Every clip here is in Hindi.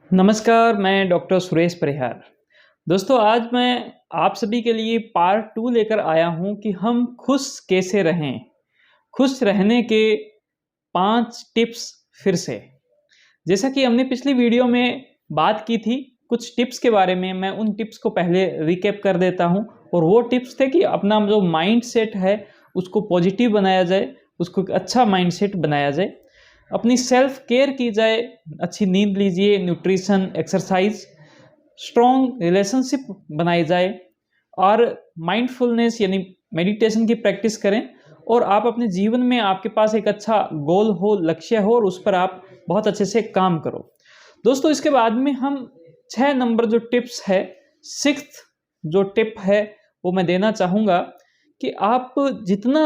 नमस्कार, मैं डॉक्टर सुरेश परिहार। दोस्तों, आज मैं आप सभी के लिए पार्ट 2 लेकर आया हूँ कि हम खुश कैसे रहें? खुश रहने के 5 टिप्स फिर से। जैसा कि हमने पिछली वीडियो में बात की थी कुछ टिप्स के बारे में, मैं उन टिप्स को पहले रिकैप कर देता हूँ और वो टिप्स थे कि अपना जो माइंडसेट है, उसको पॉजिटिव बनाया जाए, उसको एक अच्छा माइंडसेट बनाया जाए। अपनी सेल्फ केयर की जाए, अच्छी नींद लीजिए, न्यूट्रिशन, एक्सरसाइज, स्ट्रॉन्ग रिलेशनशिप बनाई जाए और माइंडफुलनेस यानी मेडिटेशन की प्रैक्टिस करें और आप अपने जीवन में आपके पास एक अच्छा गोल हो, लक्ष्य हो और उस पर आप बहुत अच्छे से काम करो। दोस्तों, इसके बाद में हम 6 नंबर जो टिप्स है, 6th जो टिप है वो मैं देना चाहूँगा कि आप जितना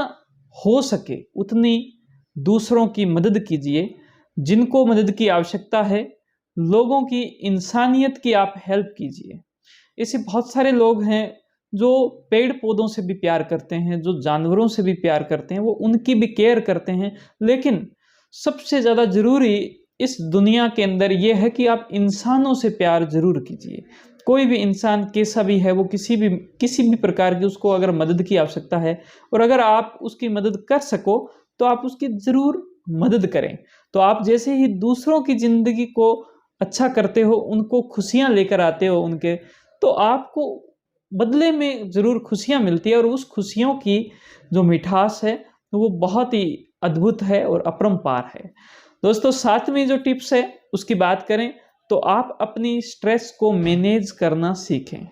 हो सके उतनी दूसरों की मदद कीजिए। जिनको मदद की आवश्यकता है, लोगों की इंसानियत की आप हेल्प कीजिए। ऐसे बहुत सारे लोग हैं जो पेड़-पौधों से भी प्यार करते हैं, जो जानवरों से भी प्यार करते हैं, वो उनकी भी केयर करते हैं। लेकिन सबसे ज़्यादा ज़रूरी इस दुनिया के अंदर ये है कि आप इंसानों से प्यार ज़रूर कीजिए। कोई भी इंसान कैसा भी है, वो किसी भी प्रकार की उसको अगर मदद की आवश्यकता है और अगर आप उसकी मदद कर सको, तो आप उसकी ज़रूर मदद करें। तो आप जैसे ही दूसरों की ज़िंदगी को अच्छा करते हो, उनको खुशियाँ लेकर आते हो उनके, तो आपको बदले में ज़रूर खुशियाँ मिलती है और उस खुशियों की जो मिठास है, वो बहुत ही अद्भुत है और अपरंपार है। दोस्तों, 7वीं जो टिप्स है, उसकी बात करें, तो आप अपनी स्ट्रेस को मैनेज करना सीखें।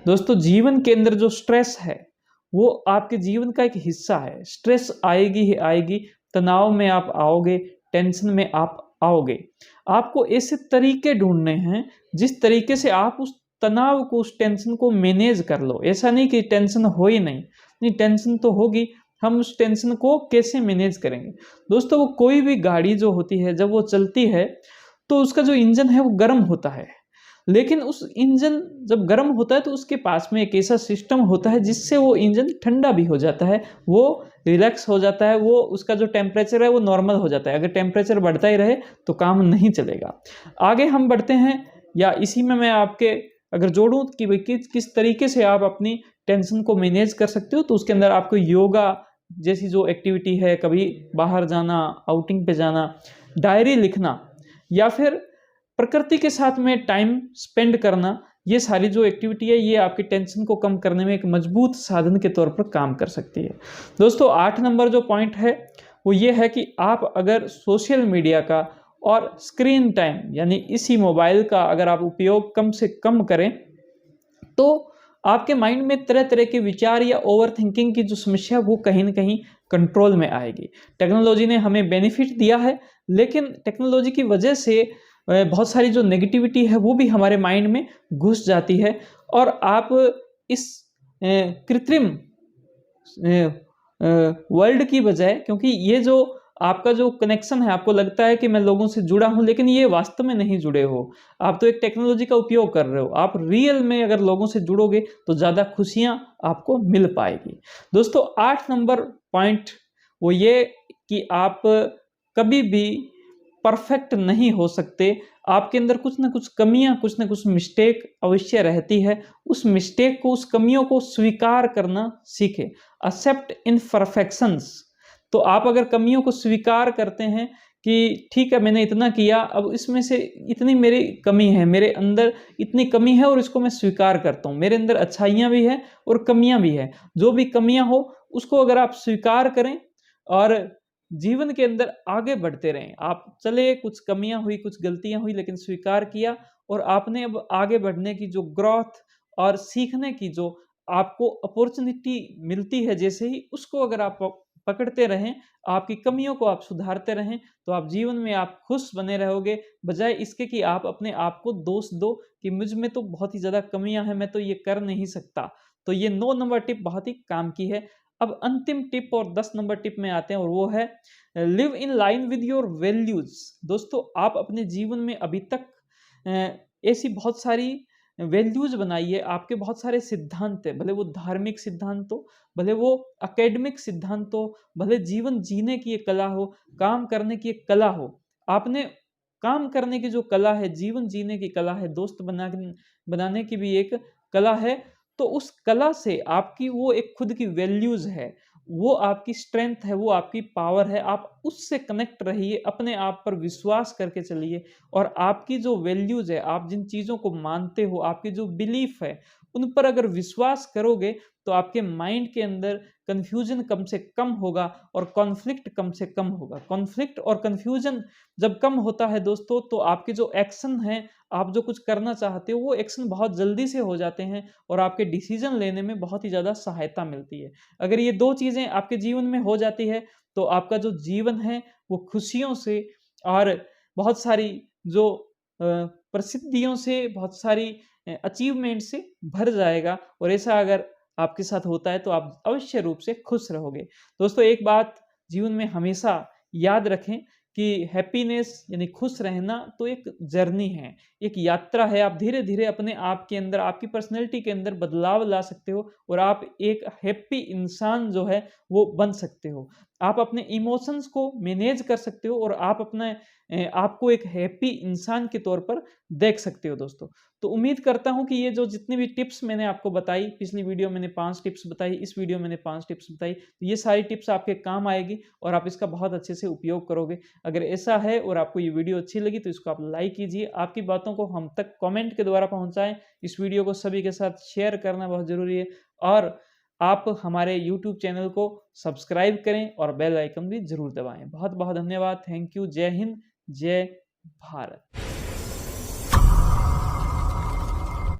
दोस्तों, जीवन के अंदर जो स्ट्रेस है, वो आपके जीवन का एक हिस्सा है। स्ट्रेस आएगी ही आएगी, तनाव में आप आओगे, टेंशन में आप आओगे। आपको ऐसे तरीके ढूँढने हैं, जिस तरीके से आप उस तनाव को, उस टेंशन को मैनेज कर लो। ऐसा नहीं कि टेंशन हो ही नहीं, नहीं टेंशन तो होगी, हम उस टेंशन को कैसे मैनेज करेंगे? दोस्तों, वो कोई भी गाड़ी जो होती है, जब वो चलती है, तो उसका जो इंजन है, वो गर्म होता है। लेकिन उस इंजन जब गर्म होता है तो उसके पास में एक ऐसा सिस्टम होता है जिससे वो इंजन ठंडा भी हो जाता है, वो रिलैक्स हो जाता है, वो उसका जो टेम्परेचर है वो नॉर्मल हो जाता है। अगर टेम्परेचर बढ़ता ही रहे तो काम नहीं चलेगा। आगे हम बढ़ते हैं या इसी में मैं आपके अगर जोड़ूँ कि भाई किस तरीके से आप अपनी टेंशन को मैनेज कर सकते हो, तो उसके अंदर आपको योगा जैसी जो एक्टिविटी है, कभी बाहर जाना, आउटिंग पे जाना, डायरी लिखना या फिर प्रकृति के साथ में टाइम स्पेंड करना, ये सारी जो एक्टिविटी है, ये आपकी टेंशन को कम करने में एक मजबूत साधन के तौर पर काम कर सकती है। दोस्तों, 8 नंबर जो पॉइंट है, वो ये है कि आप अगर सोशल मीडिया का और स्क्रीन टाइम यानी इसी मोबाइल का अगर आप उपयोग कम से कम करें, तो आपके माइंड में तरह-तरह के विचार या ओवरथिंकिंग की जो समस्या है, वो कहीं न कहीं कंट्रोल में आएगी। टेक्नोलॉजी ने हमें बेनिफिट दिया है, लेकिन टेक्नोलॉजी की वजह से बहुत सारी जो नेगेटिविटी है, वो भी हमारे माइंड में घुस जाती है और आप इस कृत्रिम वर्ल्ड की बजाय, क्योंकि ये जो आपका जो कनेक्शन है, आपको लगता है कि मैं लोगों से जुड़ा हूँ, लेकिन ये वास्तव में नहीं जुड़े हो। आप तो एक टेक्नोलॉजी का उपयोग कर रहे हो। आप रियल में अगर लोगों से जुड़ोगे, तो ज़्यादा खुशियाँ आपको मिल पाएगी। दोस्तों, 8 नंबर पॉइंट वो ये कि आप कभी भी परफेक्ट नहीं हो सकते। आपके अंदर कुछ न कुछ कमियाँ, कुछ न कुछ मिस्टेक अवश्य रहती है। उस मिस्टेक को, उस कमियों को स्वीकार करना सीखें। Accept imperfections. तो आप अगर कमियों को स्वीकार करते हैं कि ठीक है, मैंने इतना किया, अब इसमें से इतनी मेरी कमी है, मेरे अंदर इतनी कमी है और इसको मैं स्वीकार करता हूँ। मेरे अंदर अच्छाइयाँ भी हैं और कमियाँ भी हैं। जो भी कमियाँ हो, उसको अगर आप स्वीकार करें और जीवन के अंदर आगे बढ़ते रहें। आप चले, कुछ कमियाँ हुई, कुछ गलतियाँ हुई, लेकिन स्वीकार किया और आपने अब आगे बढ़ने की जो ग्रोथ और सीखने की जो आपको अपॉर्च्युनिटी मिलती है जैसे ही, उसको अगर आप पकड़ते रहें, आपकी कमियों को आप सुधारते रहें, तो आप जीवन में आप खुश बने रहोगे, बजाय इसके कि आप अपने आप को दोष दो कि मुझ में तो बहुत ही ज़्यादा कमियाँ हैं, मैं तो ये कर नहीं सकता। तो ये 9 नंबर टिप बहुत ही काम की है। अब अंतिम टिप और 10 नंबर टिप में आते हैं और वो है live in line with your values. दोस्तों, आप अपने जीवन में अभी तक ऐसी बहुत सारी वैल्यूज़ बनाई है, आपके बहुत सारे सिद्धांत हैं, भले वो धार्मिक सिद्धांत हो, भले वो एकेडमिक सिद्धांत हो, भले जीवन जीने की एक कला हो, काम करने की एक कला हो। आपने काम करने की जो कला है, जीवन जीने की कला है, दोस्त बनाने की भी एक कला है, तो उस कला से आपकी वो एक खुद की वैल्यूज़ है, वो आपकी स्ट्रेंथ है, वो आपकी पावर है, आप उससे कनेक्ट रहिए, अपने आप पर विश्वास करके चलिए और आपकी जो वैल्यूज़ है, आप जिन चीज़ों को मानते हो, आपकी जो बिलीफ है, उन पर अगर विश्वास करोगे, तो आपके माइंड के अंदर कन्फ्यूज़न कम से कम होगा और कॉन्फ्लिक्ट कम से कम होगा। कॉन्फ्लिक्ट और कन्फ्यूज़न जब कम होता है दोस्तों, तो आपके जो एक्शन हैं, आप जो कुछ करना चाहते हो, वो एक्शन बहुत जल्दी से हो जाते हैं और आपके डिसीज़न लेने में बहुत ही ज़्यादा सहायता मिलती है। अगर ये 2 चीज़ें आपके जीवन में हो जाती है, तो आपका जो जीवन है, वो खुशियों से और बहुत सारी जो प्रसिद्धियों से, बहुत सारी अचीवमेंट से भर जाएगा और ऐसा अगर आपके साथ होता है, तो आप अवश्य रूप से खुश रहोगे। दोस्तों, एक बात जीवन में हमेशा याद रखें कि हैप्पीनेस यानी खुश रहना तो एक जर्नी है, एक यात्रा है। आप धीरे-धीरे अपने आप के अंदर, आपकी पर्सनैलिटी के अंदर बदलाव ला सकते हो और आप एक हैप्पी इंसान जो है, वो बन सकते हो। आप अपने इमोशंस को मैनेज कर सकते हो और आप अपने आपको एक हैप्पी इंसान के तौर पर देख सकते हो दोस्तों। तो उम्मीद करता हूँ कि ये जो जितनी भी टिप्स मैंने आपको बताई, पिछली वीडियो मैंने 5 टिप्स बताई, इस वीडियो मैंने 5 टिप्स बताई, तो ये सारी टिप्स आपके काम आएगी और आप इसका बहुत अच्छे से उपयोग करोगे। अगर ऐसा है और आपको ये वीडियो अच्छी लगी, तो इसको आप लाइक कीजिए, आपकी बातों को हम तक कमेंट के द्वारा पहुँचाएँ, इस वीडियो को सभी के साथ शेयर करना बहुत ज़रूरी है और आप हमारे यूट्यूब चैनल को सब्सक्राइब करें और बेल आइकन भी ज़रूर दबाएँ। बहुत-बहुत धन्यवाद। Thank you. जय हिंद, जय भारत।